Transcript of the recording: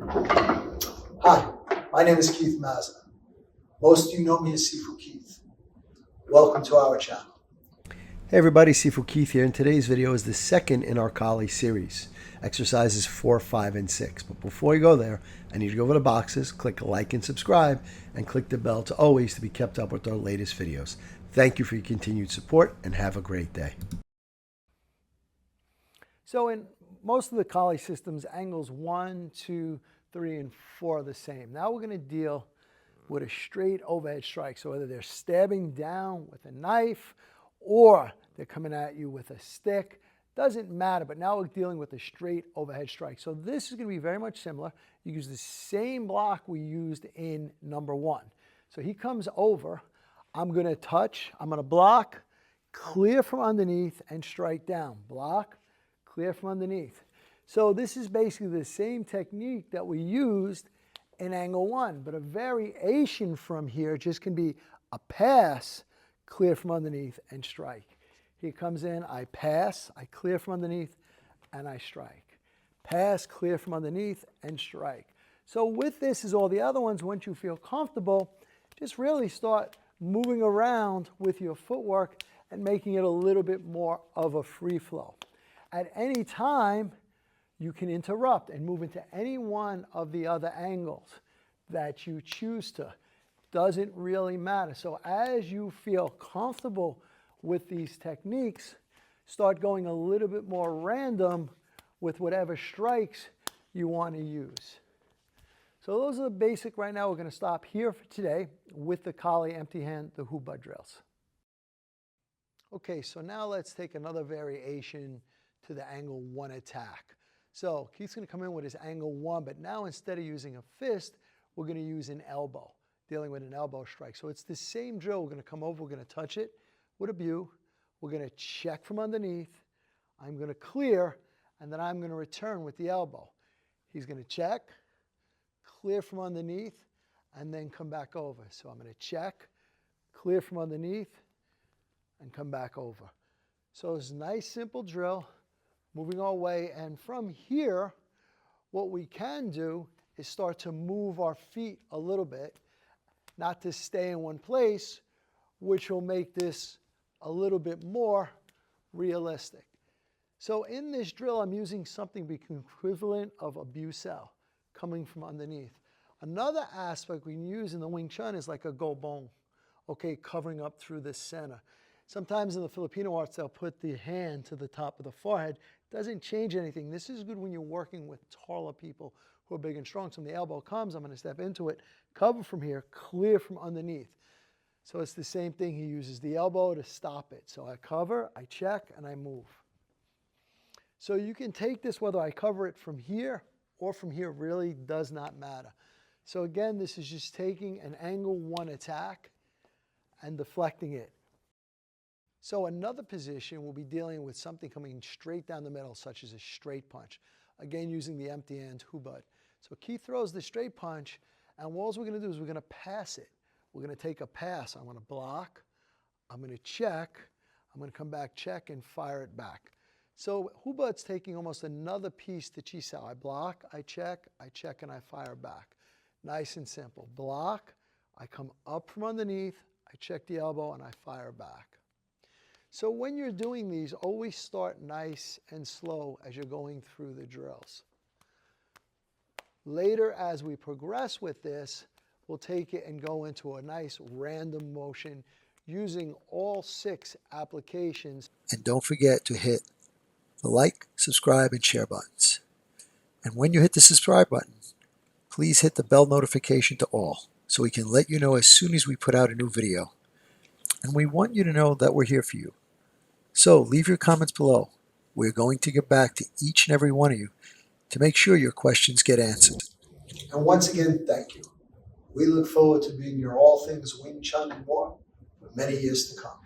Hi, my name is Keith Mazza. Most of you know me as Sifu Keith. Welcome to our channel. Hey everybody, Sifu Keith here, and today's video is the second in our Collie series, exercises 4, 5, and 6. But before you go there, I need you to go over the boxes, click like and subscribe, and click the bell to always be kept up with our latest videos. Thank you for your continued support, and have a great day. So in most of the Collie systems, angles 1, 2, 3, and 4 are the same. Now we're going to deal with a straight overhead strike. So whether they're stabbing down with a knife or they're coming at you with a stick, doesn't matter. But now we're dealing with a straight overhead strike. So this is going to be very much similar. You use the same block we used in number 1. So he comes over. I'm going to touch. I'm going to block, clear from underneath, and strike down. Block, clear from underneath. So this is basically the same technique that we used in angle 1, but a variation from here just can be a pass, clear from underneath, and strike. He comes in, I pass, I clear from underneath, and I strike. Pass, clear from underneath, and strike. So with this, as all the other ones, once you feel comfortable, just really start moving around with your footwork and making it a little bit more of a free flow. At any time, you can interrupt and move into any one of the other angles that you choose to. Doesn't really matter. So as you feel comfortable with these techniques, start going a little bit more random with whatever strikes you want to use. So those are the basic. Right now we're going to stop here for today with the Collie empty hand, the Hubud drills. Okay, so now let's take another variation to the angle 1 attack. So Keith's going to come in with his angle 1, but now instead of using a fist, we're going to use an elbow, dealing with an elbow strike. So it's the same drill. We're going to come over, we're going to touch it with a view. We're going to check from underneath. I'm going to clear, and then I'm going to return with the elbow. He's going to check, clear from underneath, and then come back over. So I'm going to check, clear from underneath, and come back over. So it's a nice, simple drill. Moving our way, and from here, what we can do is start to move our feet a little bit, not to stay in one place, which will make this a little bit more realistic. So in this drill, I'm using something equivalent of a Bucel coming from underneath. Another aspect we can use in the Wing Chun is like a gobong, okay, covering up through the center. Sometimes in the Filipino arts, they'll put the hand to the top of the forehead. Doesn't change anything. This is good when you're working with taller people who are big and strong. So when the elbow comes, I'm going to step into it, cover from here, clear from underneath. So it's the same thing. He uses the elbow to stop it. So I cover, I check, and I move. So you can take this, whether I cover it from here or from here, really does not matter. So again, this is just taking an angle 1 attack and deflecting it. So another position, we'll be dealing with something coming straight down the middle, such as a straight punch. Again, using the empty hand Hubud. So Keith throws the straight punch, and what we're going to do is we're going to pass it. We're going to take a pass. I'm going to block. I'm going to check. I'm going to come back, check, and fire it back. So Hubud's taking almost another piece to Chisao. I block, I check, and I fire back. Nice and simple. Block, I come up from underneath, I check the elbow, and I fire back. So when you're doing these, always start nice and slow as you're going through the drills. Later, as we progress with this, we'll take it and go into a nice random motion using all 6 applications. And don't forget to hit the like, subscribe, and share buttons. And when you hit the subscribe button, please hit the bell notification to all so we can let you know as soon as we put out a new video. And we want you to know that we're here for you. So leave your comments below. We're going to get back to each and every one of you to make sure your questions get answered. And once again, thank you. We look forward to being your all things Wing Chun and more for many years to come.